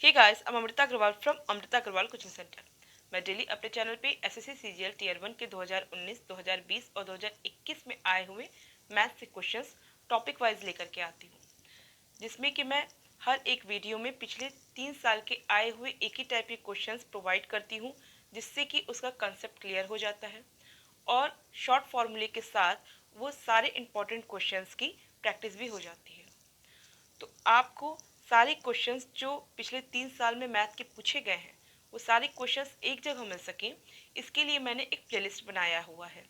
Hey guys, I'm Amrita Agarwal from Amrita Agarwal coaching centre. मैं daily अपने channel पे एसएससी सीजीएल टीयर 1 के 2019, 2020 और 2021 में आए हुए मैथ से क्वेश्चंस टॉपिक वाइज लेकर के आती हूँ, जिसमें कि मैं हर एक वीडियो में पिछले 3 साल के आए हुए एक ही टाइप के क्वेश्चंस प्रोवाइड करती हूँ, जिससे कि उसका कंसेप्ट क्लियर हो जाता है और शॉर्ट फॉर्मूले के साथ वो सारे इंपॉर्टेंट क्वेश्चंस की प्रैक्टिस भी हो जाती है। तो आपको सारे क्वेश्चंस जो पिछले 3 साल में मैथ के पूछे गए हैं वो सारे क्वेश्चंस एक जगह मिल सकें, इसके लिए मैंने एक प्लेलिस्ट बनाया हुआ है,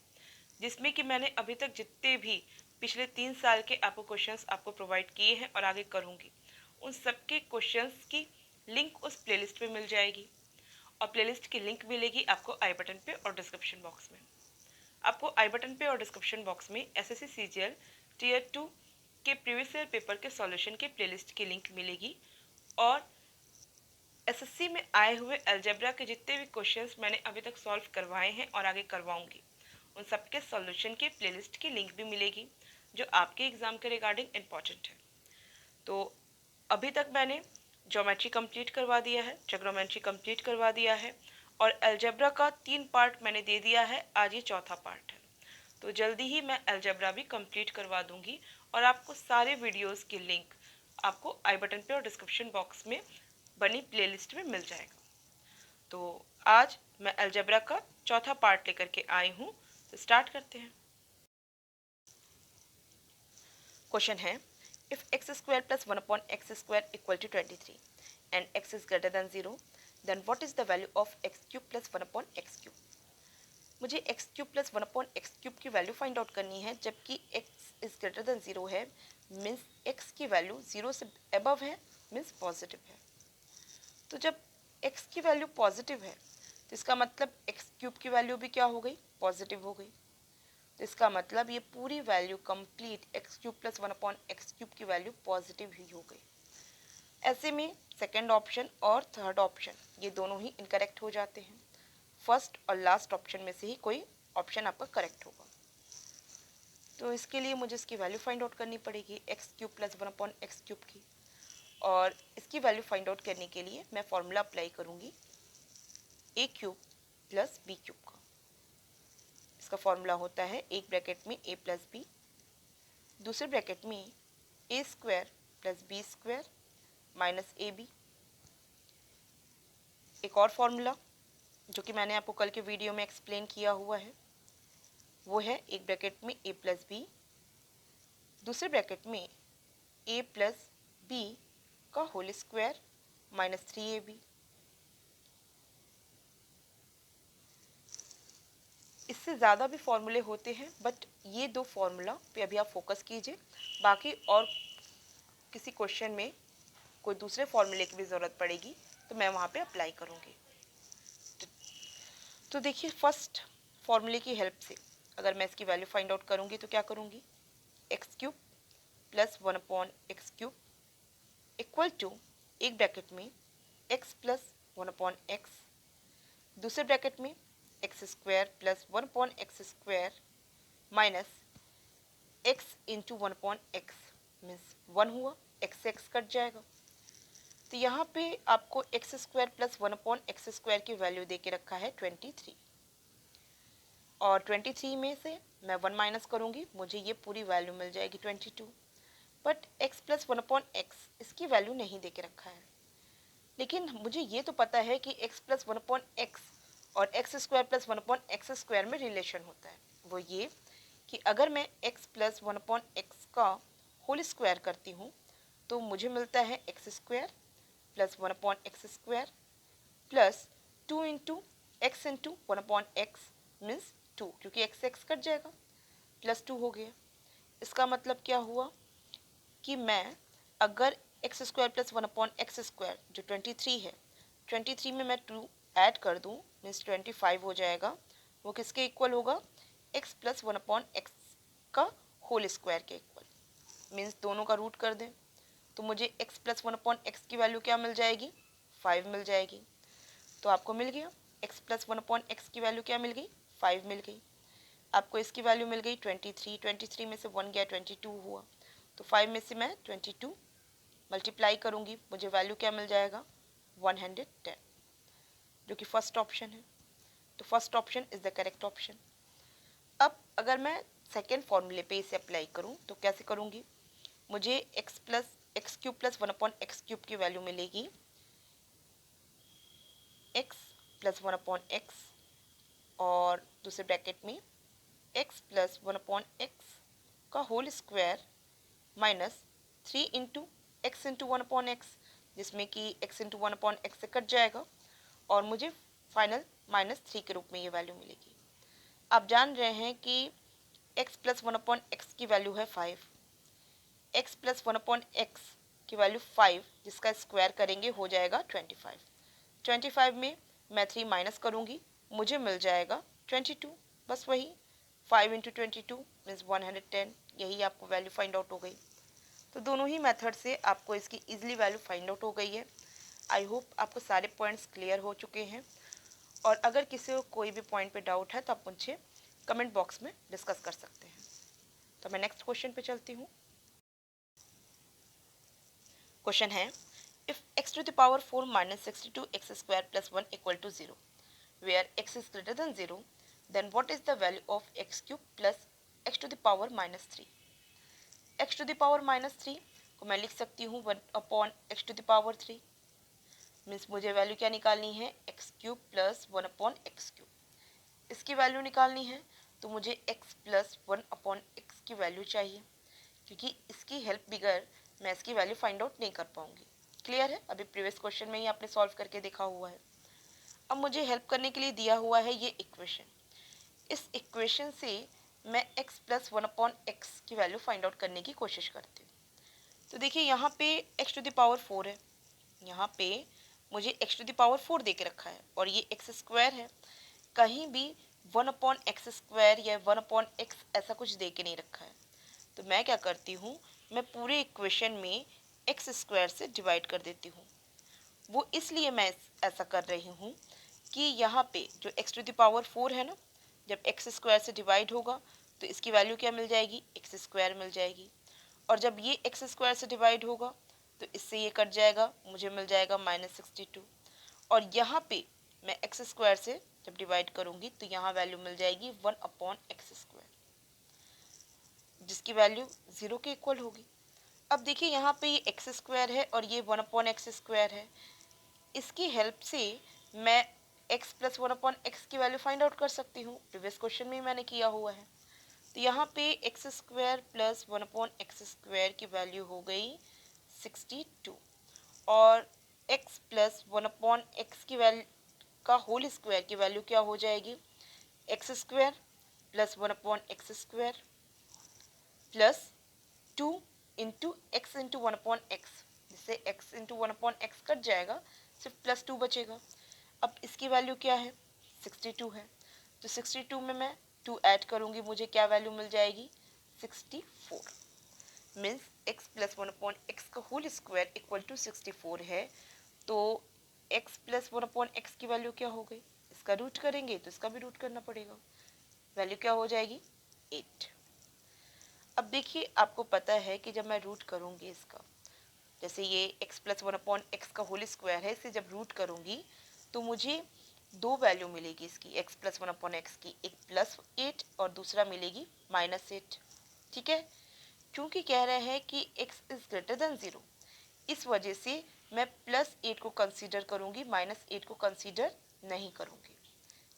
जिसमें कि मैंने अभी तक जितने भी पिछले 3 साल के आपको क्वेश्चंस आपको प्रोवाइड किए हैं और आगे करूँगी, उन सबके क्वेश्चंस की लिंक उस प्लेलिस्ट में मिल जाएगी। और प्लेलिस्ट की लिंक मिलेगी आपको आई बटन पे और डिस्क्रिप्शन बॉक्स में। आपको आई बटन पे और डिस्क्रिप्शन बॉक्स में एसएससी सीजीएल टीयर 2 के प्रीवियस ईयर पेपर के सॉल्यूशन के प्लेलिस्ट की लिंक मिलेगी और एसएससी में आए हुए अलजेब्रा के जितने भी क्वेश्चंस मैंने अभी तक सॉल्व करवाए हैं और आगे करवाऊंगी, उन सबके सॉल्यूशन के प्लेलिस्ट की लिंक भी मिलेगी, जो आपके एग्ज़ाम के रिगार्डिंग इम्पॉर्टेंट है। तो अभी तक मैंने ज्योमेट्री कंप्लीट करवा दिया है, ट्रिग्नोमेट्री कंप्लीट करवा दिया है और अलजेब्रा का 3 पार्ट मैंने दे दिया है, आज ये चौथा पार्ट है। तो जल्दी ही मैं अलजेब्रा भी कंप्लीट करवा दूंगी और आपको सारे वीडियोस की लिंक आपको आई बटन पे और डिस्क्रिप्शन बॉक्स में बनी प्लेलिस्ट में मिल जाएगा। तो आज मैं अलजेब्रा का चौथा पार्ट लेकर के आई हूँ, तो स्टार्ट करते हैं। क्वेश्चन है, if x square plus 1/x² equal to 23 and x is greater than 0, then what is the value of x³ plus 1/x³। मुझे x³ प्लस 1/x³ की वैल्यू फाइंड आउट करनी है, जबकि x इज ग्रेटर देन 0 है, means x की value 0 से above है, मीन्स पॉजिटिव है। तो जब x की वैल्यू पॉजिटिव है तो इसका मतलब x³ की वैल्यू भी क्या हो गई, पॉजिटिव हो गई। तो इसका मतलब ये पूरी value complete x³ plus 1/x³ की वैल्यू पॉजिटिव ही हो गई। ऐसे में सेकेंड ऑप्शन और थर्ड ऑप्शन ये दोनों ही इनकरेक्ट हो जाते हैं। फर्स्ट और लास्ट ऑप्शन में से ही कोई ऑप्शन आपका करेक्ट होगा। तो इसके लिए मुझे इसकी वैल्यू फाइंड आउट करनी पड़ेगी x³ प्लस 1/x³ की, और इसकी वैल्यू फाइंड आउट करने के लिए मैं फॉर्मूला अप्लाई करूँगी a³ प्लस b³ का। इसका फॉर्मूला होता है एक ब्रैकेट में a प्लस बी, दूसरे ब्रैकेट में a² plus b² minus ab। एक और फॉर्मूला जो कि मैंने आपको कल के वीडियो में एक्सप्लेन किया हुआ है, वो है एक ब्रैकेट में a प्लस बी, दूसरे ब्रैकेट में a प्लस बी का होल स्क्वायर माइनस 3ab। इससे ज़्यादा भी फॉर्मूले होते हैं, बट ये दो फॉर्मूला पे अभी आप फोकस कीजिए। बाकी और किसी क्वेश्चन में कोई दूसरे फॉर्मूले की भी ज़रूरत पड़ेगी तो मैं वहाँ पे अप्लाई करूँगी। तो देखिए, फर्स्ट फॉर्मूले की हेल्प से अगर मैं इसकी वैल्यू फाइंड आउट करूँगी तो क्या करूँगी, x³ plus 1/x³ equal to एक ब्रैकेट में x प्लस 1/x, दूसरे ब्रैकेट में x² plus 1/x² minus x into 1/x means 1 हुआ, x से x कट जाएगा। तो यहाँ पे आपको x² प्लस 1/x² की वैल्यू दे के रखा है 23, और 23 में से मैं 1 माइनस करूँगी, मुझे ये पूरी वैल्यू मिल जाएगी 22। बट x प्लस 1/x इसकी वैल्यू नहीं दे के रखा है, लेकिन मुझे ये तो पता है कि x प्लस 1/x और x² प्लस 1/x² में रिलेशन होता है। वो ये कि अगर मैं x प्लस 1/x का होल स्क्वायर करती हूँ तो मुझे मिलता है x² plus 1/x² plus 2 into x into 1/x means 2, क्योंकि x से x कट जाएगा, प्लस 2 हो गया। इसका मतलब क्या हुआ कि मैं अगर x² प्लस 1/x² जो 23 है, 23 में मैं 2 ऐड कर दूँ मीन्स 25 हो जाएगा। वो किसके इक्वल होगा, x प्लस 1/x का होल स्क्वायर के इक्वल, मीन्स दोनों का रूट कर दें तो मुझे x प्लस 1/x की वैल्यू क्या मिल जाएगी, 5 मिल जाएगी। तो आपको मिल गया x प्लस 1/x की वैल्यू क्या मिल गई, 5 मिल गई। आपको इसकी वैल्यू मिल गई 23, 23 में से 1 गया 22 हुआ, तो 5 में से मैं 22 मल्टीप्लाई करूँगी, मुझे वैल्यू क्या मिल जाएगा, 110, जो कि फर्स्ट ऑप्शन है। तो first option is the correct option. अब अगर मैं सेकेंड फॉर्मूले पे इसे अप्लाई करूं तो कैसे करूंगी, मुझे एक्स क्यूब प्लस 1/x³ की वैल्यू मिलेगी x प्लस 1/x, और दूसरे ब्रैकेट में x प्लस 1/x का whole square minus 3 into x into 1/x, जिसमें कि x इंटू 1/x से कट जाएगा और मुझे फाइनल -3 के रूप में ये वैल्यू मिलेगी। आप जान रहे हैं कि x प्लस 1/x की वैल्यू है 5, x प्लस 1/x की वैल्यू 5 जिसका स्क्वायर करेंगे हो जाएगा 25। 25 में मैं 3 माइनस करूँगी, मुझे मिल जाएगा 22। बस वही 5 इंटू 22 मीन्स 110, यही आपको वैल्यू फाइंड आउट हो गई। तो दोनों ही मेथड से आपको इसकी इजीली वैल्यू फाइंड आउट हो गई है। आई होप आपको सारे पॉइंट्स क्लियर हो चुके हैं, और अगर किसी को कोई भी पॉइंट पे डाउट है तो आप मुझे कमेंट बॉक्स में डिस्कस कर सकते हैं। तो मैं नेक्स्ट क्वेश्चन पे चलती हूँ। क्वेश्चन है, if x to the power 4 minus 62x square plus 1 equal to 0, where x is greater than 0, then what is the value of x cube plus x to the power minus 3? x to the power minus 3 को मैं लिख सकती हूँ 1/x to the power 3, means मुझे value क्या निकालनी है, x cube plus 1/x³। इसकी वैल्यू निकालनी है तो मुझे x प्लस 1/x की वैल्यू चाहिए, क्योंकि इसकी हेल्प बगैर मैं इसकी वैल्यू फाइंड आउट नहीं कर पाऊंगी। क्लियर है, अभी प्रीवियस क्वेश्चन में ही आपने सॉल्व करके देखा हुआ है। अब मुझे हेल्प करने के लिए दिया हुआ है ये इक्वेशन। इस इक्वेशन से मैं x प्लस 1/x की वैल्यू फाइंड आउट करने की कोशिश करती हूँ। तो देखिए यहाँ पे x टू द पावर 4 है, यहाँ पे मुझे x टू द पावर 4 दे के रखा है, और ये x स्क्वायर है। कहीं भी 1/x² या 1/x ऐसा कुछ दे के नहीं रखा है। तो मैं क्या करती हूँ, मैं पूरे इक्वेशन में एक्स स्क्वायर से डिवाइड कर देती हूँ। वो इसलिए मैं ऐसा कर रही हूँ कि यहाँ पे जो x टू द पावर 4 है ना, जब एक्स स्क्वायर से डिवाइड होगा तो इसकी वैल्यू क्या मिल जाएगी, एक्स स्क्वायर मिल जाएगी। और जब ये एक्स स्क्वायर से डिवाइड होगा तो इससे ये कट जाएगा, मुझे मिल जाएगा -62। और यहाँ पे मैं एक्स स्क्वायर से जब डिवाइड करूँगी तो यहाँ वैल्यू मिल जाएगी 1/x², जिसकी वैल्यू 0 के इक्वल होगी। अब देखिए यहाँ पे ये एक्स स्क्वायर है और ये 1/x² है। इसकी हेल्प से मैं x प्लस 1/x की वैल्यू फाइंड आउट कर सकती हूँ, प्रीवियस क्वेश्चन में ही मैंने किया हुआ है। तो यहाँ पे x स्क्वायर प्लस 1/x² की वैल्यू हो गई 62, और x प्लस 1/x की वैल्यू का होल स्क्वायर की वैल्यू क्या हो जाएगी, x square plus 1/x² plus 2 into x into 1/x, जिससे x इंटू 1/x कट जाएगा, सिर्फ +2 बचेगा। अब इसकी वैल्यू क्या है, 62 है। तो 62 में मैं 2 ऐड करूँगी, मुझे क्या वैल्यू मिल जाएगी, 64। मीन्स x प्लस 1/x का होल स्क्वायर इक्वल टू 64 है। तो x प्लस 1/x की वैल्यू क्या हो गई, इसका रूट करेंगे तो इसका भी रूट करना पड़ेगा, वैल्यू क्या हो जाएगी, 8। अब देखिए आपको पता है कि जब मैं रूट करूँगी इसका, जैसे ये x प्लस 1/x का होल स्क्वायर है, इसे जब रूट करूँगी तो मुझे दो वैल्यू मिलेगी इसकी, x प्लस 1/x की, एक +8 और दूसरा मिलेगी -8। ठीक है, क्योंकि कह रहे हैं कि x इज ग्रेटर देन 0, इस वजह से मैं +8 को कंसीडर करूँगी, -8 को कंसीडर नहीं करूँगी।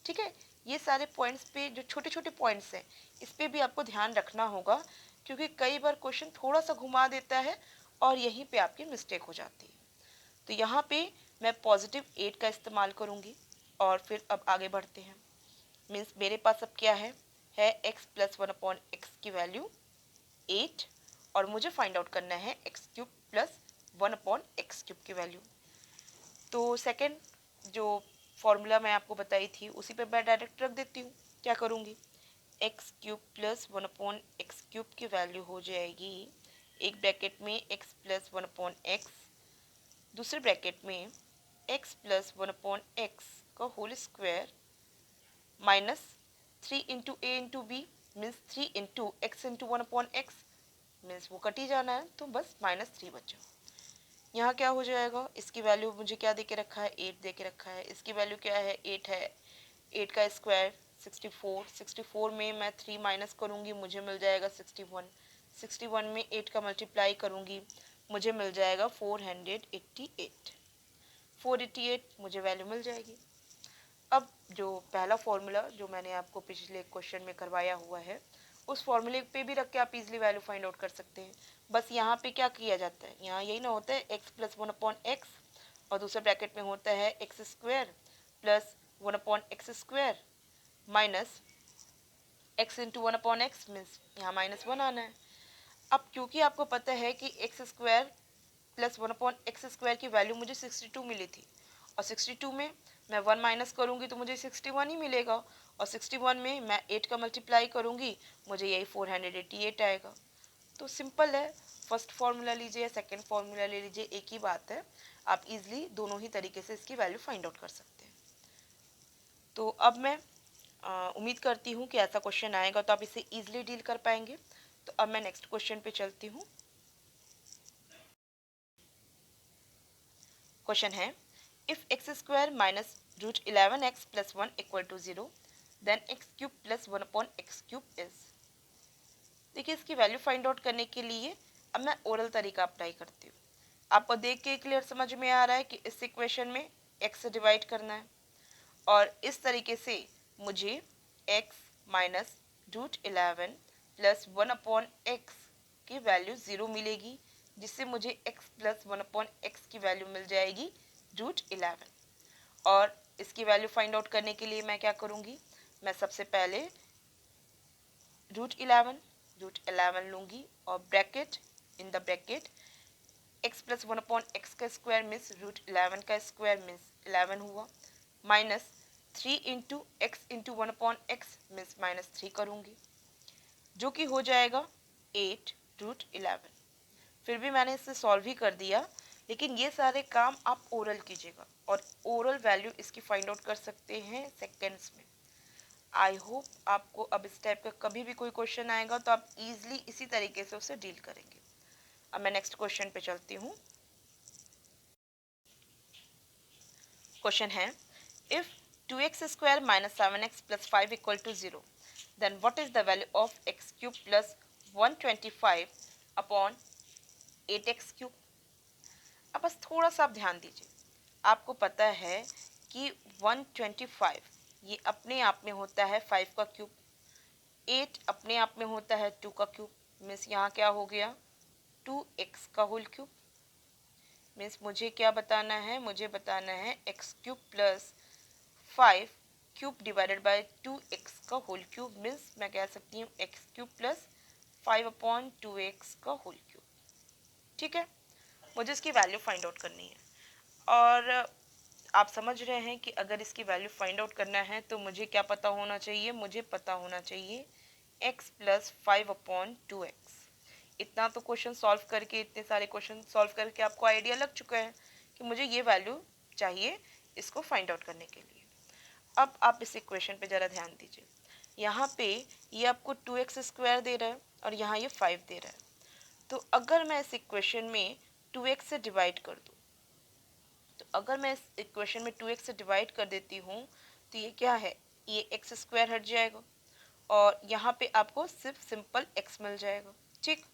ठीक है, ये सारे पॉइंट्स पे जो छोटे छोटे पॉइंट्स हैं इस पे भी आपको ध्यान रखना होगा, क्योंकि कई बार क्वेश्चन थोड़ा सा घुमा देता है और यहीं पे आपकी मिस्टेक हो जाती है। तो यहाँ पे मैं +8 का इस्तेमाल करूँगी, और फिर अब आगे बढ़ते हैं। मीन्स मेरे पास अब क्या है x प्लस 1/x की वैल्यू 8, और मुझे फाइंड आउट करना है x³ प्लस 1/x³ की वैल्यू। तो सेकेंड जो फॉर्मूला मैं आपको बताई थी उसी पे मैं डायरेक्ट रख देती हूँ। क्या करूँगी, x³ प्लस 1/x³ की वैल्यू हो जाएगी, एक ब्रैकेट में x प्लस 1/x, दूसरे ब्रैकेट में x प्लस 1/x का whole square -3 into a into b, means 3 into x into 1/x, means वो कट ही जाना है तो बस -3 बचा। यहाँ क्या हो जाएगा, इसकी वैल्यू मुझे क्या दे के रखा है, 8 दे के रखा है, इसकी वैल्यू क्या है, 8 है, 8 का स्क्वायर 64, 64 में मैं 3 माइनस करूँगी मुझे मिल जाएगा 61, 61 में 8 का मल्टीप्लाई करूँगी मुझे मिल जाएगा 488, 488 मुझे वैल्यू मिल जाएगी। अब जो पहला फॉर्मूला जो मैंने आपको पिछले क्वेश्चन में करवाया हुआ है, उस फॉर्मूले पे भी रख के आप इजीली वैल्यू फाइंड आउट कर सकते हैं। बस यहाँ पे क्या किया जाता है, यहाँ यही ना होता है x प्लस 1/x, और दूसरे ब्रैकेट में होता है x square plus 1/x² minus x into 1/x, means यहाँ -1 आना है। अब क्योंकि आपको पता है कि x² प्लस 1/x² की वैल्यू मुझे 62 मिली थी, और 62 में मैं 1 माइनस करूँगी तो मुझे 61 ही मिलेगा, और 61 में मैं 8 का मल्टीप्लाई करूँगी मुझे यही 488 आएगा। तो सिंपल है, फर्स्ट फार्मूला लीजिए या सेकेंड फार्मूला ले लीजिए, एक ही बात है, आप इजीली दोनों ही तरीके से इसकी वैल्यू फाइंड आउट कर सकते हैं। तो अब मैं उम्मीद करती हूँ कि ऐसा क्वेश्चन आएगा तो आप इसे इजीली डील कर पाएंगे। तो अब मैं नेक्स्ट क्वेश्चन पे चलती हूँ। क्वेश्चन है, if x² minus √11x plus 1 equal to 0 then x³ plus 1/x³ is. देखिए, इसकी वैल्यू फाइंड आउट करने के लिए अब मैं ओरल तरीका अप्लाई करती हूँ। आपको देख के क्लियर समझ में आ रहा है कि इस इक्वेशन में x से डिवाइड करना है, और इस तरीके से मुझे x माइनस √11 प्लस 1/x की वैल्यू 0 मिलेगी, जिससे मुझे x प्लस 1/x की वैल्यू मिल जाएगी √11। और इसकी वैल्यू फाइंड आउट करने के लिए मैं क्या करूँगी, मैं सबसे पहले √11 लूँगी, और bracket, in the bracket x plus 1/x का स्क्वायर मीन्स √11 का स्क्वायर मीन्स 11 हुआ, minus 3 into x into 1/x means -3 करूँगी, जो कि हो जाएगा 8√11। फिर भी मैंने इसे सॉल्व ही कर दिया, लेकिन ये सारे काम आप ओरल कीजिएगा, और ओरल वैल्यू इसकी फाइंड आउट कर सकते हैं सेकेंड्स में। आई होप आपको अब इस टाइप का कभी भी कोई क्वेश्चन आएगा तो आप इजीली इसी तरीके से उसे डील करेंगे। अब मैं नेक्स्ट क्वेश्चन पे चलती हूँ। क्वेश्चन है, if 2x² minus 7x plus 5 equal to 0 then what is the value of x³ plus 125/8x³। अब बस थोड़ा सा आप ध्यान दीजिए, आपको पता है कि 125 ये अपने आप में होता है 5 का क्यूब, 8 अपने आप में होता है 2 का क्यूब, मीन्स यहाँ क्या हो गया 2x का होल क्यूब। मीन्स मुझे क्या बताना है, मुझे बताना है x³ plus 5 cube divided by 2x का होल क्यूब, मीन्स मैं कह सकती हूँ x³ प्लस 5/2x का होल क्यूब। ठीक है, मुझे इसकी वैल्यू फाइंड आउट करनी है, और आप समझ रहे हैं कि अगर इसकी वैल्यू फाइंड आउट करना है तो मुझे क्या पता होना चाहिए, मुझे पता होना चाहिए x प्लस 5/2x। इतना तो क्वेश्चन सॉल्व करके, इतने सारे क्वेश्चन सॉल्व करके आपको आइडिया लग चुका है कि मुझे ये वैल्यू चाहिए इसको फाइंड आउट करने के लिए। अब आप इस इक्वेशन पे ज़रा ध्यान दीजिए, यहाँ पे ये आपको 2x² दे रहा है और यहाँ ये 5 दे रहा है। तो अगर मैं इस इक्वेशन में 2x से डिवाइड कर दूँ, तो अगर मैं इस इक्वेशन में 2x से डिवाइड कर देती हूँ तो ये क्या है, ये x² हट जाएगा, और यहाँ पे आपको सिर्फ सिंपल x मिल जाएगा। ठीक,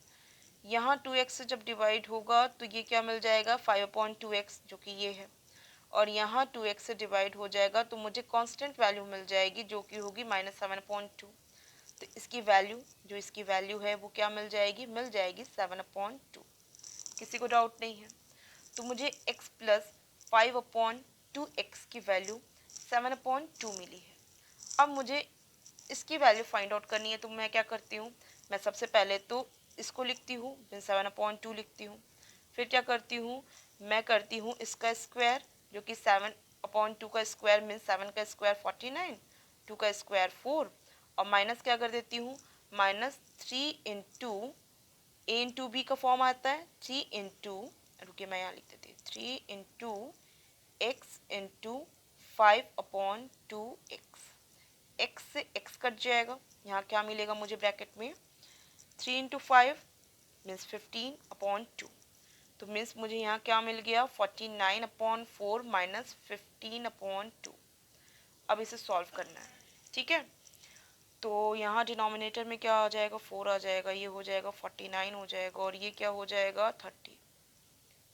यहाँ 2x से जब डिवाइड होगा तो ये क्या मिल जाएगा 5/2x, जो कि ये है, और यहाँ 2x से डिवाइड हो जाएगा तो मुझे कांस्टेंट वैल्यू मिल जाएगी जो कि होगी -7/2। तो इसकी वैल्यू, जो इसकी वैल्यू है वो क्या मिल जाएगी, मिल जाएगी 7/2। किसी को डाउट नहीं है? तो मुझे x प्लस 5/2x की वैल्यू 7/2 मिली है। अब मुझे इसकी वैल्यू फाइंड आउट करनी है, तो मैं क्या करती हूँ, मैं सबसे पहले तो इसको लिखती हूँ, मैं 7/2 लिखती हूँ। फिर क्या करती हूँ, मैं करती हूँ इसका स्क्वायर, जो कि 7/2 का स्क्वायर मीन्स 7 का स्क्वायर 49, 2 का स्क्वायर 4, और माइनस क्या कर देती हूँ, -3 इंटू ए इंटू बी का फॉर्म आता है 3 इंटू, रुकिए मैं यहाँ लिख देती हूँ, 3 into x into 5/2x। x से x कट जाएगा, यहाँ क्या मिलेगा मुझे ब्रैकेट में, 3 इंटू 5 मीन्स 15/2, तो मीन्स मुझे यहाँ क्या मिल गया 49/4 माइनस 15/2। अब इसे सॉल्व करना है, ठीक है। तो यहाँ डिनोमिनेटर में क्या आ जाएगा 4 आ जाएगा, ये हो जाएगा 49 हो जाएगा और ये क्या हो जाएगा 30।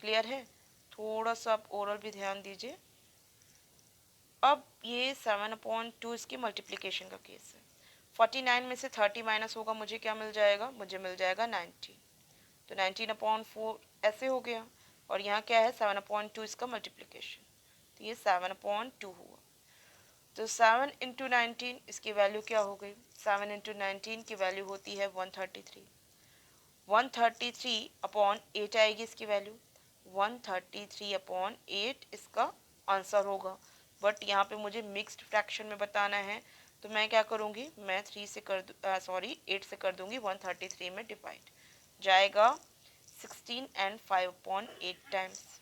क्लियर है। थोड़ा सा आप ओरल भी ध्यान दीजिए। अब ये 7/2 इसकी मल्टीप्लिकेशन का केस है। 49 में से 30 माइनस होगा, मुझे क्या मिल जाएगा, मुझे मिल जाएगा 19। तो 19/4 ऐसे हो गया और यहाँ क्या है 7/2 इसका मल्टीप्लिकेशन, तो ये 7/2 हुआ। तो 7 इंटू 19 इसकी वैल्यू क्या हो गई, 7 इंटू 19 की वैल्यू होती है 133। 133/8 आएगी इसकी वैल्यू, 133/8 इसका आंसर होगा। बट यहाँ पे मुझे मिक्स्ड फ्रैक्शन में बताना है, तो मैं क्या करूँगी, मैं 8 से कर दूँगी 133 में डिवाइड, जाएगा 16 and 5/8 टाइम्स।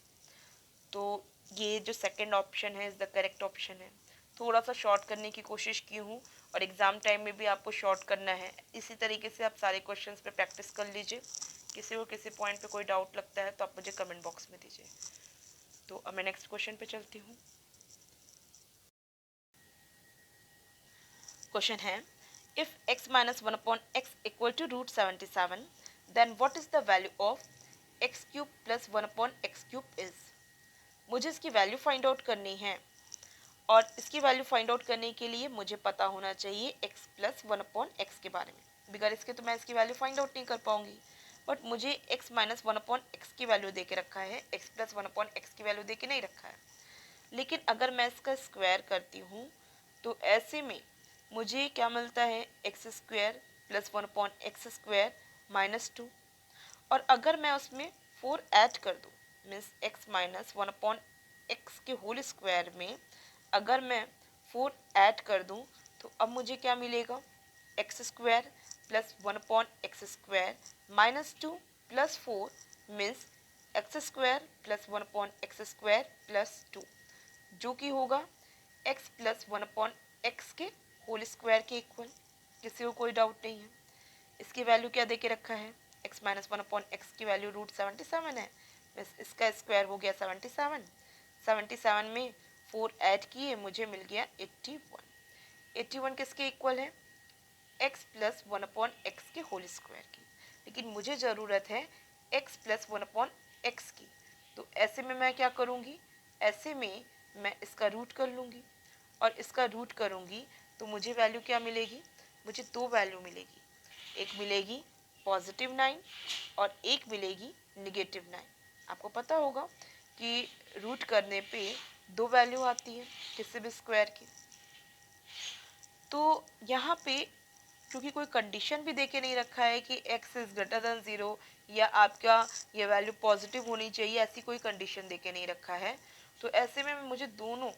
तो ये जो सेकंड ऑप्शन है इज द करेक्ट ऑप्शन है। थोड़ा सा शॉर्ट करने की कोशिश की हूँ और एग्ज़ाम टाइम में भी आपको शॉर्ट करना है। इसी तरीके से आप सारे क्वेश्चंस पे प्रैक्टिस कर लीजिए। किसी को किसी पॉइंट पे कोई डाउट लगता है तो आप मुझे कमेंट बॉक्स में दीजिए। तो अब मैं नेक्स्ट क्वेश्चन पे चलती हूँ। क्वेश्चन है, if x minus 1/x equal to √77, then what is the value of x cube plus 1/x cube is। मुझे इसकी वैल्यू फाइंड आउट करनी है और इसकी वैल्यू फाइंड आउट करने के लिए मुझे पता होना चाहिए x प्लस 1/x के बारे में। बगैर इसके तो मैं इसकी वैल्यू फाइंड आउट नहीं कर पाऊंगी। बट मुझे x माइनस 1/x की वैल्यू दे के रखा है, x प्लस 1/x की वैल्यू दे के नहीं रखा है। लेकिन अगर मैं इसका स्क्वायर करती हूँ तो ऐसे में मुझे क्या मिलता है, x square plus 1/x² minus 2। और अगर मैं उसमें 4 ऐड कर दूँ, मीन्स x माइनस 1/x के होल स्क्वायर में अगर मैं 4 ऐड कर दूँ तो अब मुझे क्या मिलेगा, x² plus 1/x² minus 2 plus 4 means x² plus 1/x² plus 2, जो कि होगा x प्लस 1/x के होल स्क्वायर के इक्वल। किसी को कोई डाउट नहीं है। इसकी वैल्यू क्या दे के रखा है, x माइनस 1/x की वैल्यू √77 है, इसका स्क्वायर हो गया 77। 77 में 4 ऐड किए, मुझे मिल गया 81। 81 किसके इक्वल है, x प्लस 1/x के होल स्क्वायर की। लेकिन मुझे ज़रूरत है x प्लस 1/x की। तो ऐसे में मैं क्या करूँगी, ऐसे में मैं इसका रूट कर लूँगी और इसका रूट करूँगी तो मुझे वैल्यू क्या मिलेगी, मुझे दो वैल्यू मिलेगी। एक मिलेगी +9 और एक मिलेगी -9। आपको पता होगा कि रूट करने पे दो वैल्यू आती है किसी भी स्क्वायर की। तो यहाँ पे क्योंकि कोई कंडीशन भी देके नहीं रखा है कि x इज़ ग्रेटर देन 0 या आपका ये वैल्यू पॉजिटिव होनी चाहिए, ऐसी कोई कंडीशन देके नहीं रखा है। तो ऐसे में मुझे दोनों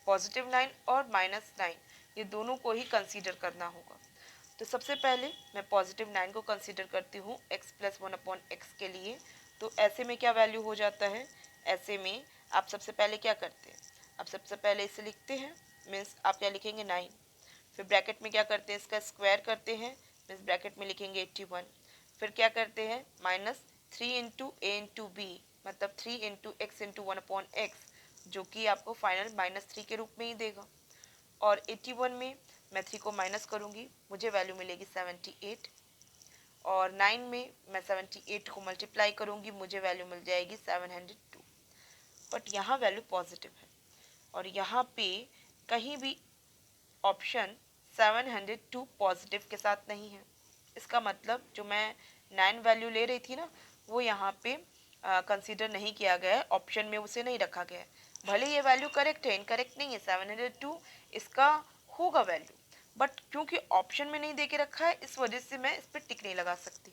+9 और -9 ये दोनों को ही कंसीडर करना होगा। तो सबसे पहले मैं +9 को कंसीडर करती हूँ x प्लस 1/x के लिए। तो ऐसे में क्या वैल्यू हो जाता है, ऐसे में आप सबसे पहले क्या करते हैं, आप सबसे पहले इसे लिखते हैं, मीन्स आप क्या लिखेंगे 9। फिर ब्रैकेट में क्या करते हैं, इसका स्क्वायर करते हैं, मीन्स ब्रैकेट में लिखेंगे 81। फिर क्या करते हैं -3 इंटू a इंटू b, मतलब 3 इंटू x इंटू 1/x, जो कि आपको फाइनल -3 के रूप में ही देगा। और 81 में मैं 3 को माइनस करूँगी, मुझे वैल्यू मिलेगी 78। और 9 में मैं 78 को मल्टीप्लाई करूँगी, मुझे वैल्यू मिल जाएगी 702। बट यहाँ वैल्यू पॉजिटिव है और यहाँ पे कहीं भी ऑप्शन 702 पॉजिटिव के साथ नहीं है। इसका मतलब जो मैं 9 वैल्यू ले रही थी ना, वो यहाँ पे कंसीडर नहीं किया गया है, ऑप्शन में उसे नहीं रखा गया है। भले ये वैल्यू करेक्ट है, इनकरेक्ट नहीं है, 702 इसका होगा वैल्यू, बट क्योंकि ऑप्शन में नहीं दे के रखा है इस वजह से मैं इस पर टिक नहीं लगा सकती।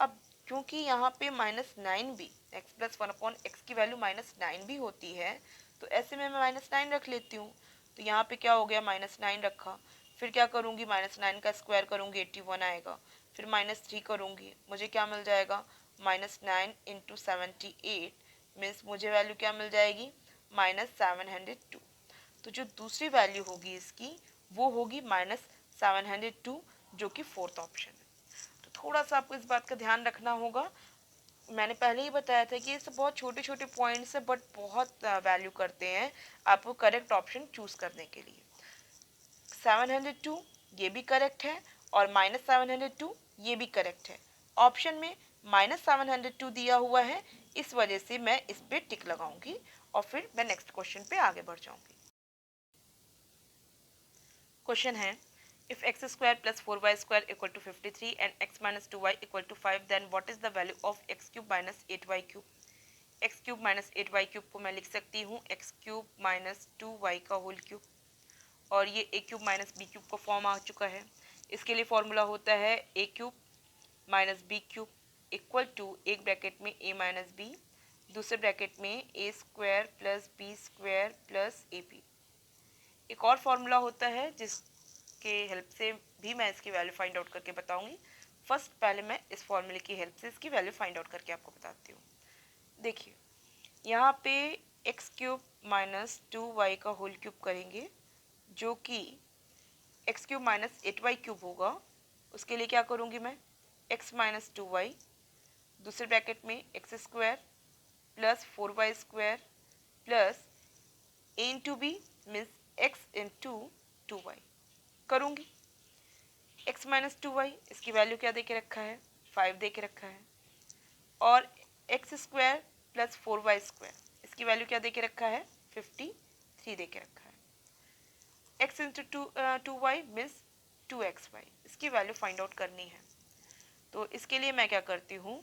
अब क्योंकि यहाँ पे -9 भी x प्लस 1/x की वैल्यू -9 भी होती है, तो ऐसे में मैं -9 रख लेती हूँ। तो यहाँ पे क्या हो गया, -9 रखा। फिर क्या करूँगी, -9 का स्क्वायर करूँगी 81 आएगा। फिर -3 करूँगी, मुझे क्या मिल जाएगा, -9 इंटू 78 मीन्स मुझे वैल्यू क्या मिल जाएगी, -702। तो जो दूसरी वैल्यू होगी इसकी वो होगी -702, जो कि फोर्थ ऑप्शन है। तो थोड़ा सा आपको इस बात का ध्यान रखना होगा। मैंने पहले ही बताया था कि ये सब बहुत छोटे छोटे पॉइंट्स है बट बहुत वैल्यू करते हैं आपको करेक्ट ऑप्शन चूज करने के लिए। 702 ये भी करेक्ट है और -702 ये भी करेक्ट है। ऑप्शन में -702 दिया हुआ है, इस वजह से मैं इस पे टिक लगाऊंगी और फिर मैं नेक्स्ट क्वेश्चन पे आगे बढ़ जाऊंगी। क्वेश्चन है, if x square plus 4y square equal to 53 and x minus 2y equal to 5 then what is the value of x cube minus 8y cube। x cube minus 8y cube को मैं लिख सकती हूँ x cube minus 2y का whole cube, और ये a cube minus B cube का form आ चुका है। इसके लिए फॉर्मूला होता है a cube minus B cube equal to एक ब्रैकेट में a माइनस बी, दूसरे ब्रैकेट में a square plus B square plus A B. एक और फॉर्मूला होता है जिसके हेल्प से भी मैं इसकी वैल्यू फाइंड आउट करके बताऊंगी। फर्स्ट पहले मैं इस फॉर्मूले की हेल्प से इसकी वैल्यू फाइंड आउट करके आपको बताती हूँ। देखिए यहाँ पे एक्स क्यूब माइनस 2y का होल क्यूब करेंगे जो कि x cube minus 8y cube होगा। उसके लिए क्या करूँगी मैं, x माइनस 2y, दूसरे ब्रैकेट में x square plus 4y square plus a into B means x into 2y करूँगी। x माइनस 2y इसकी वैल्यू क्या दे के रखा है, 5 दे के रखा है, और x square plus 4y square इसकी वैल्यू क्या दे के रखा है, 53 दे के रखा है। x into 2y means 2xy, इसकी वैल्यू फाइंड आउट करनी है। तो इसके लिए मैं क्या करती हूँ,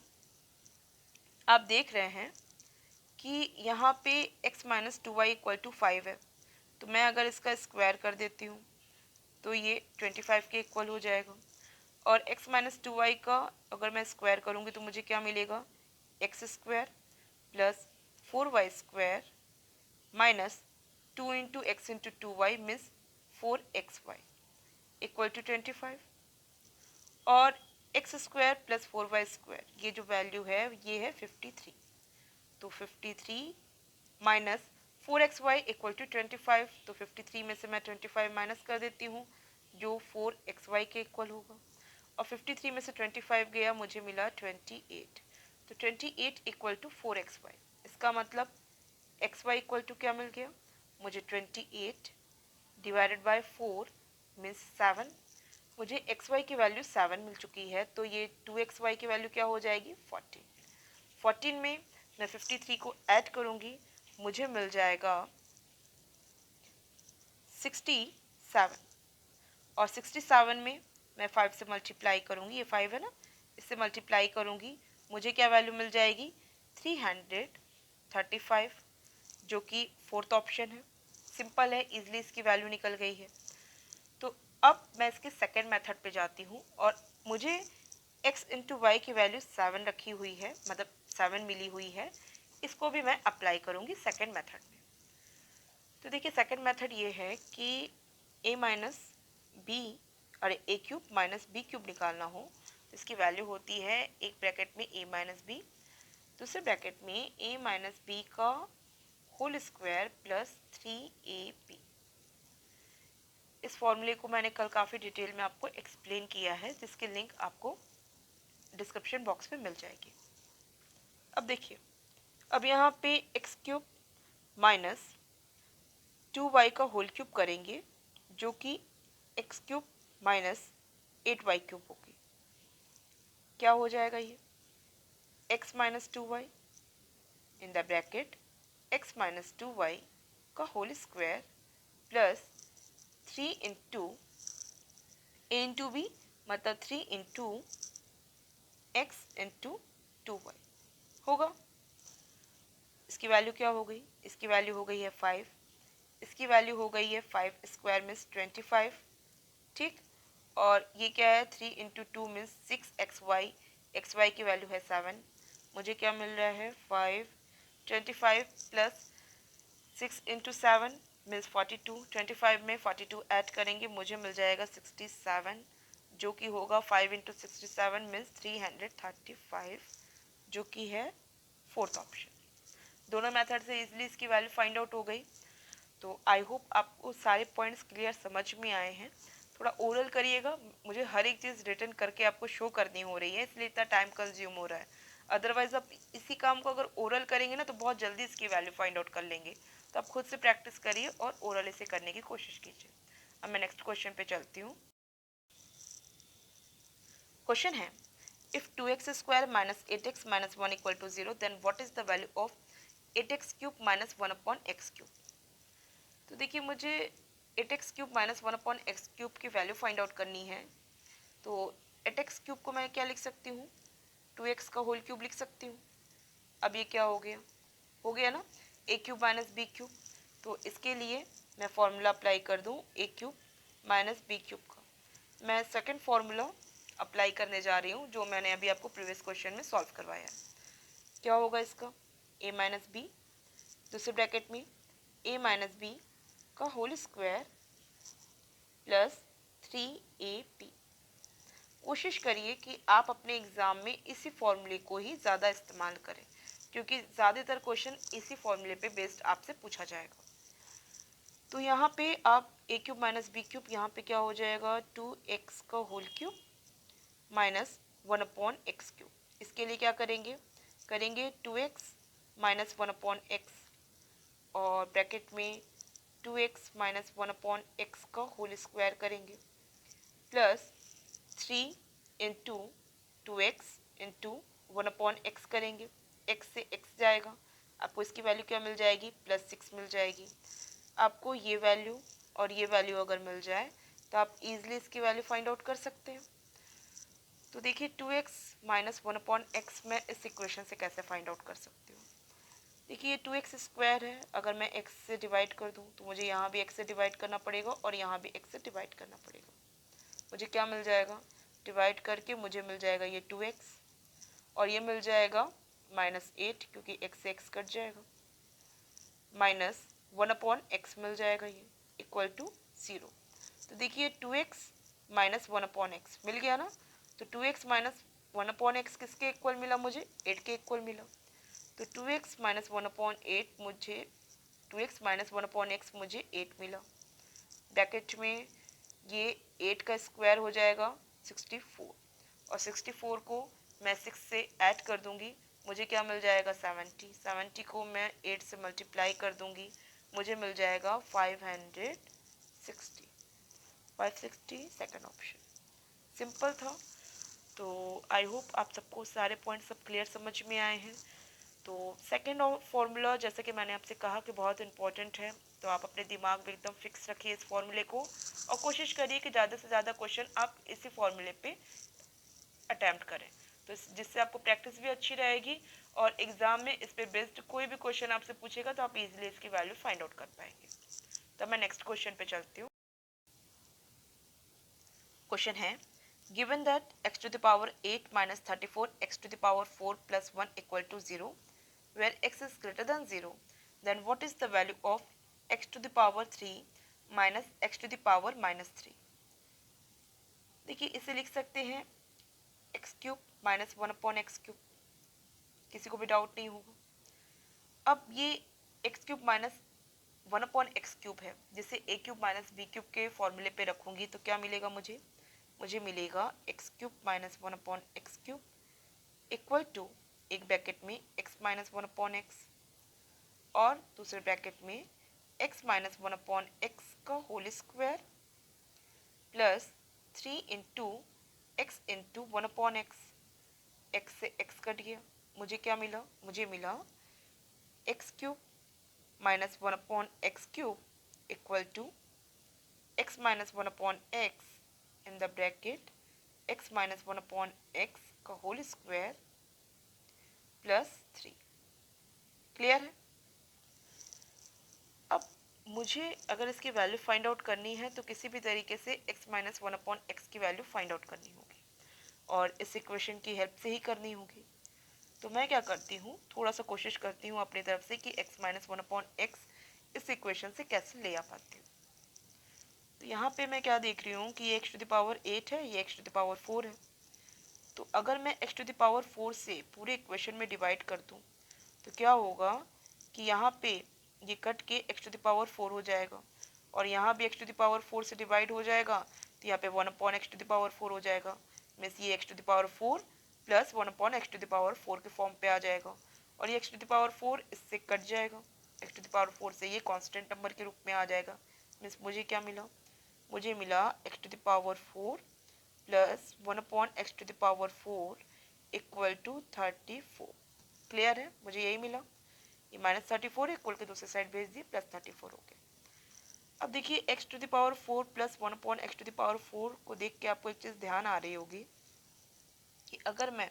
आप देख रहे हैं कि यहाँ पे x minus 2y equal to 5 है, तो मैं अगर इसका स्क्वायर कर देती हूँ तो ये 25 के इक्वल हो जाएगा। और x माइनस 2y का अगर मैं स्क्वायर करूँगी तो मुझे क्या मिलेगा, x square plus 4y square minus 2 into x into 2y means 4xy equal to 25। और x square plus 4y square ये जो वैल्यू है ये है 53, तो 53 माइनस 4xy इक्वल टू 25, तो 53 में से मैं 25 माइनस कर देती हूँ जो 4xy के इक्वल होगा, और 53 में से 25 गया मुझे मिला 28, तो 28 इक्वल टू 4xy। इसका मतलब xy इक्वल टू क्या मिल गया मुझे, 28 डिवाइडेड बाय 4 मीन्स 7। मुझे xy की वैल्यू 7 मिल चुकी है, तो ये 2xy की वैल्यू क्या हो जाएगी 14। 14 में मैं 53 को ऐड करूँगी, मुझे मिल जाएगा 67, और 67 में मैं 5 से मल्टीप्लाई करूँगी, ये 5 है ना, इससे मल्टीप्लाई करूँगी मुझे क्या वैल्यू मिल जाएगी 335, जो कि फोर्थ ऑप्शन है। सिंपल है, इजीली इसकी वैल्यू निकल गई है। तो अब मैं इसके सेकेंड मेथड पे जाती हूँ और मुझे x इंटू वाई की वैल्यू 7 रखी हुई है, मतलब 7 मिली हुई है, इसको भी मैं अप्लाई करूँगी सेकेंड मेथड में। तो देखिए सेकेंड मेथड ये है कि a माइनस बी और ए क्यूब माइनस बी क्यूब निकालना हो तो इसकी वैल्यू होती है एक ब्रैकेट में a माइनस बी, दूसरे ब्रैकेट में a माइनस बी का होल स्क्वायर प्लस 3ab। इस फॉर्मूले को मैंने कल काफ़ी डिटेल में आपको एक्सप्लेन किया है जिसकी लिंक आपको डिस्क्रिप्शन बॉक्स में मिल जाएगी। अब देखिए, अब यहाँ पे एक्स क्यूब माइनस 2y का होल क्यूब करेंगे जो कि x cube minus 8y cube होगी। क्या हो जाएगा ये, x minus 2y in the bracket x minus 2y का होल स्क्वायर प्लस 3 इंटू ए इंटू बी, मतलब 3 इंटू एक्स इंटू 2y होगा। इसकी वैल्यू क्या हो गई, इसकी वैल्यू हो गई है 5, इसकी वैल्यू हो गई है 5 स्क्वायर मीन्स 25, ठीक। और ये क्या है 3 इंटू 2 मीन्स 6xy, xy की वैल्यू है 7, मुझे क्या मिल रहा है 5, 25 प्लस 6 इंटू 7 मीन्स 42, 25 में 42 ऐड करेंगे मुझे मिल जाएगा 67, जो कि होगा 5 इंटू 67 मीन्स 335, जो कि है फोर्थ ऑप्शन। दोनों मेथड से इजीली इसकी वैल्यू फाइंड आउट हो गई। तो आई होप आपको सारे पॉइंट्स क्लियर समझ में आए हैं। थोड़ा ओरल करिएगा, मुझे हर एक चीज़ रिटर्न करके आपको शो करनी हो रही है इसलिए इतना टाइम कंज्यूम हो रहा है। अदरवाइज आप इसी काम को अगर ओरल करेंगे ना तो बहुत जल्दी इसकी वैल्यू फाइंड आउट कर लेंगे। तो आप खुद से प्रैक्टिस करिए और ओरल इसे करने की कोशिश कीजिए। अब मैं नेक्स्ट क्वेश्चन पे चलती हूँ। क्वेश्चन है, if 2x square minus 8x minus 1 equal to 0 then what is the value of 8x cube minus 1 upon x cube. तो देखिए मुझे 8x cube minus 1 upon x cube की वैल्यू फाइंड आउट करनी है। तो 8x क्यूब को मैं क्या लिख सकती हूँ, 2x का होल क्यूब लिख सकती हूँ। अब ये क्या हो गया ना, ए क्यूब माइनस बी क्यूब। तो इसके लिए मैं फॉर्मूला अप्लाई कर दूँ ए क्यूब माइनस बी क्यूब का। मैं सेकंड फॉर्मूला अप्लाई करने जा रही हूँ जो मैंने अभी आपको प्रीवियस क्वेश्चन में सॉल्व करवाया है। क्या होगा इसका, ए माइनस बी, दूसरे ब्रैकेट में ए माइनस बी का होल स्क्वायर प्लस 3ab। कोशिश करिए कि आप अपने एग्ज़ाम में इसी फॉर्मूले को ही ज़्यादा इस्तेमाल करें, क्योंकि ज़्यादातर क्वेश्चन इसी फॉर्मूले पे बेस्ड आपसे पूछा जाएगा। तो यहाँ पे आप A cube minus B cube, यहाँ पे क्या हो जाएगा 2x का whole cube minus 1 upon x cube. इसके लिए क्या करेंगे, 2x माइनस 1 अपॉन एक्स और ब्रैकेट में 2x माइनस 1 अपॉन एक्स का होल स्क्वायर करेंगे plus 3 into 2x into 1 upon x करेंगे। x से x जाएगा, आपको इसकी वैल्यू क्या मिल जाएगी, +6 मिल जाएगी। आपको ये वैल्यू और ये वैल्यू अगर मिल जाए तो आप इजीली इसकी वैल्यू फाइंड आउट कर सकते हैं। तो देखिए 2x माइनस 1 अपॉन एक्स मैं इस इक्वेशन से कैसे फाइंड आउट कर सकती हूँ। देखिए ये 2x स्क्वायर है, अगर मैं x से डिवाइड कर दूँ तो मुझे यहाँ भी x से डिवाइड करना पड़ेगा और यहाँ भी x से डिवाइड करना पड़ेगा। मुझे क्या मिल जाएगा, डिवाइड करके मुझे मिल जाएगा ये 2x और ये मिल जाएगा -8 क्योंकि x से x कट जाएगा, माइनस 1 अपॉन एक्स मिल जाएगा ये इक्वल टू 0। तो देखिए 2x माइनस 1 अपॉन एक्स मिल गया ना। तो 2x माइनस 1 अपॉन एक्स किसके इक्वल मिला, मुझे 8 के इक्वल मिला। तो 2x माइनस 1 अपॉन 8 मुझे 2x माइनस 1 अपॉन एक्स मुझे 8 मिला। ब्रैकेट में ये 8 का स्क्वायर हो जाएगा 64 और 64 को मैं 6 से ऐड कर दूंगी, मुझे क्या मिल जाएगा 70। 70 को मैं 8 से मल्टीप्लाई कर दूंगी, मुझे मिल जाएगा 560। 560 सेकंड ऑप्शन। सिंपल था। तो आई होप आप सबको सारे पॉइंट सब क्लियर समझ में आए हैं। तो सेकेंड फॉर्मूला जैसे कि मैंने आपसे कहा कि बहुत इंपॉर्टेंट है, तो आप अपने दिमाग में एकदम फिक्स रखिए इस फॉर्मूले को और कोशिश करिए कि ज़्यादा से ज़्यादा क्वेश्चन आप इसी फॉर्मूले पे अटैम्प्ट करें, तो जिससे आपको प्रैक्टिस भी अच्छी रहेगी और एग्जाम में इस पे बेस्ड कोई भी क्वेश्चन आपसे पूछेगा तो आप इजीली इसकी वैल्यू फाइंड आउट कर पाएंगे। तो मैं नेक्स्ट क्वेश्चन पे चलती हूँ। क्वेश्चन है, given that x to the power 8 minus 34 x to the power 4 plus 1 equal to 0 where x is greater than 0 then what is the value of x to the power 3 minus x to the power minus 3। देखिए इसे लिख सकते हैं x cube minus 1 upon x cube, किसी को भी doubt नहीं होगा। अब ये x cube minus 1 upon x cube है, जिसे A cube minus B cube के फॉर्मूले पे रखूंगी तो क्या मिलेगा मुझे मिलेगा x cube minus 1 upon x cube equal to एक ब्रैकेट में एक्स माइनस 1 अपॉन एक्स और दूसरे ब्रैकेट में एक्स माइनस 1 अपॉन एक्स का whole square plus 3 into x into 1 upon x. X से एक्स कट गया, मुझे क्या मिला, मुझे मिला x cube minus 1 upon x cube equal to x minus 1 upon x in the bracket x minus 1 upon x का whole square plus 3। Clear है। अब मुझे अगर इसकी वैल्यू फाइंड आउट करनी है तो किसी भी तरीके से x माइनस 1 अपॉन एक्स की वैल्यू फाइंड आउट करनी होगी और इस इक्वेशन की हेल्प से ही करनी होगी। तो मैं क्या करती हूँ, थोड़ा सा कोशिश करती हूँ अपनी तरफ से कि x माइनस 1 अपॉन एक्स इस इक्वेशन से कैसे ले आ पाती हूँ। तो यहाँ पे मैं क्या देख रही हूँ कि ये x टू द पावर 8 है, ये x टू द पावर 4 है। तो अगर मैं x टू द पावर 4 से पूरे इक्वेशन में डिवाइड कर दूँ तो क्या होगा कि यहाँ पे ये कट के x टू द पावर 4 हो जाएगा और यहाँ भी x टू द पावर 4 से डिवाइड हो जाएगा तो यहाँ पे 1 upon x to the power 4 हो जाएगा। मीन्स ये x to the power 4 plus 1/x⁴ के फॉर्म पे आ जाएगा, और ये x⁴ इससे कट जाएगा, x⁴ से ये कांस्टेंट नंबर के रूप में आ जाएगा। मीन्स मुझे क्या मिला, मुझे मिला x⁴ plus 1/x⁴ equal to 34। Clear है, मुझे यही मिला। ये -34 इक्वल के दूसरी साइड भेज दी, +34 हो गया। अब देखिए x⁴ प्लस 1/x⁴ को देख के आपको एक चीज़ ध्यान आ रही होगी कि अगर मैं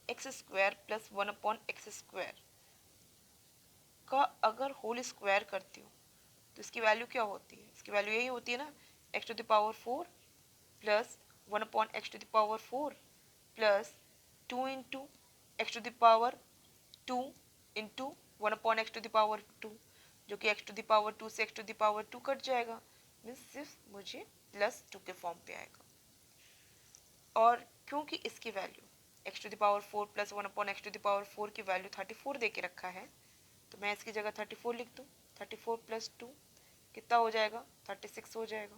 x² प्लस 1/x² का अगर होल स्क्वायर करती हूँ तो इसकी वैल्यू क्या होती है, इसकी वैल्यू यही होती है ना, x⁴ plus 1/x⁴ plus 2 into x⁴ 2 into 1/x⁴ जो कि x⁴ से x⁴ कट जाएगा, मीन्स सिर्फ मुझे +2 के फॉर्म पे आएगा। और क्योंकि इसकी वैल्यू x⁴ प्लस 1/x⁴ की वैल्यू 34 दे के रखा है, तो मैं इसकी जगह 34 लिख दूँ। 34 प्लस 2 कितना हो जाएगा, 36 हो जाएगा।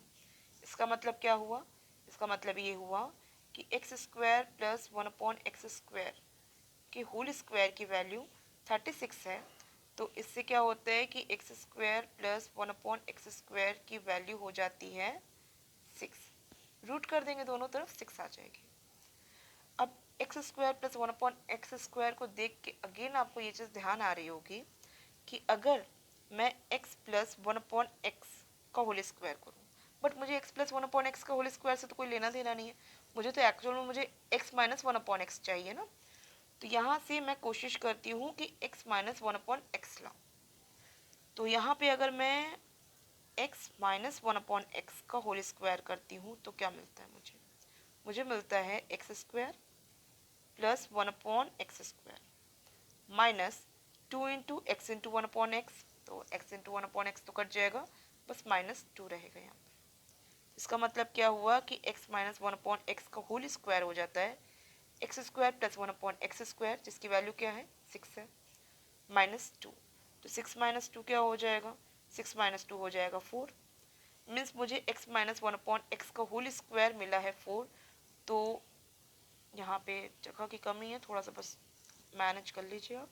इसका मतलब क्या हुआ, इसका मतलब ये हुआ कि x² प्लस 1/x² के होल स्क्वायर की वैल्यू 36 है, तो इससे क्या होता है कि x² प्लस 1/x² की वैल्यू हो जाती है 6। रूट कर देंगे दोनों तरफ, 6 आ जाएगी। अब x² प्लस 1/x² को देख के अगेन आपको ये चीज़ ध्यान आ रही होगी कि अगर मैं x प्लस 1/x का होल स्क्वायर करूँ, बट मुझे x प्लस 1/x का होल स्क्वायर से तो कोई लेना देना नहीं है, मुझे तो एक्चुअल में मुझे x माइनस 1/x चाहिए ना। तो यहाँ से मैं कोशिश करती हूँ कि x माइनस 1/x लाऊँ। तो यहाँ पे अगर मैं x माइनस 1/x का होल स्क्वायर करती हूँ तो क्या मिलता है मुझे मिलता है x² plus 1/x² minus 2 into x into 1/x, तो x इंटू 1/x तो कट जाएगा, बस -2 रहेगा यहाँ पे। इसका मतलब क्या हुआ कि x माइनस 1/x का होल स्क्वायर हो जाता है x² प्लस 1/x², जिसकी वैल्यू क्या है, 6 है, -2। तो 6 - 2 क्या हो जाएगा, 6 - 2 हो जाएगा 4। मीन्स मुझे x माइनस 1/x का होल स्क्वायर मिला है 4। तो यहाँ पे जगह की कमी है, थोड़ा सा बस मैनेज कर लीजिए आप।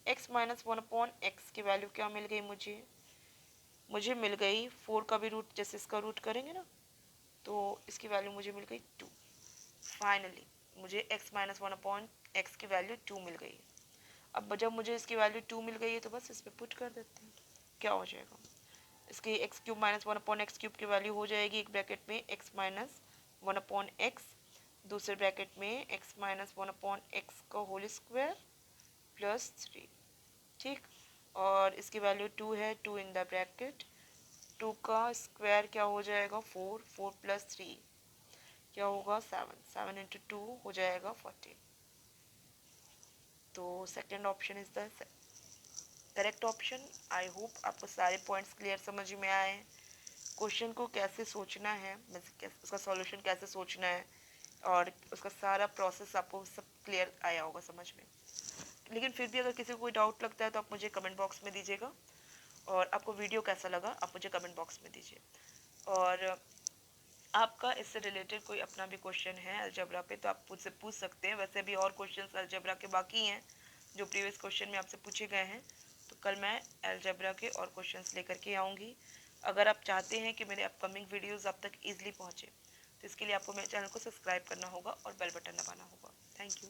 x माइनस 1/x की वैल्यू क्या मिल गई मुझे मिल गई 4 का भी रूट, जैसे इसका रूट करेंगे ना, तो इसकी वैल्यू मुझे मिल गई 2। फाइनली मुझे x माइनस 1/x की वैल्यू 2 मिल गई। अब जब मुझे इसकी वैल्यू 2 मिल गई है तो बस इस पर पुट कर देते हैं, क्या हो जाएगा, इसकी x³ माइनस 1/x³ की वैल्यू हो जाएगी एक ब्रैकेट में x माइनस 1/x, दूसरे ब्रैकेट में x माइनस 1/x का होल स्क्वायर प्लस 3। ठीक, और इसकी वैल्यू 2 है, 2 इन द ब्रैकेट, 2 का स्क्वायर क्या हो जाएगा 4, 4 प्लस 3 क्या होगा 7, 7 इंटू 2 हो जाएगा 14। तो second option is the correct option. I hope आपको सारे पॉइंट्स क्लियर समझ में आए हैं, क्वेश्चन को कैसे सोचना है, उसका सॉल्यूशन कैसे सोचना है, और उसका सारा प्रोसेस आपको सब क्लियर आया होगा समझ में। लेकिन फिर भी अगर किसी को कोई डाउट लगता है तो आप मुझे कमेंट बॉक्स में दीजिएगा, और आपको वीडियो कैसा लगा आप मुझे कमेंट बॉक्स में दीजिए। और आपका इससे रिलेटेड कोई अपना भी क्वेश्चन है अलजेब्रा पे तो आप मुझसे पूछ सकते हैं। वैसे भी और क्वेश्चंस अलजेब्रा के बाकी हैं जो प्रीवियस क्वेश्चन में आपसे पूछे गए हैं, तो कल मैं अलजेब्रा के और क्वेश्चंस लेकर के आऊँगी। अगर आप चाहते हैं कि मेरे अपकमिंग वीडियोज़ आप तक ईजिली पहुँचे तो इसके लिए आपको मेरे चैनल को सब्सक्राइब करना होगा और बेल बटन दबाना होगा। Thank you.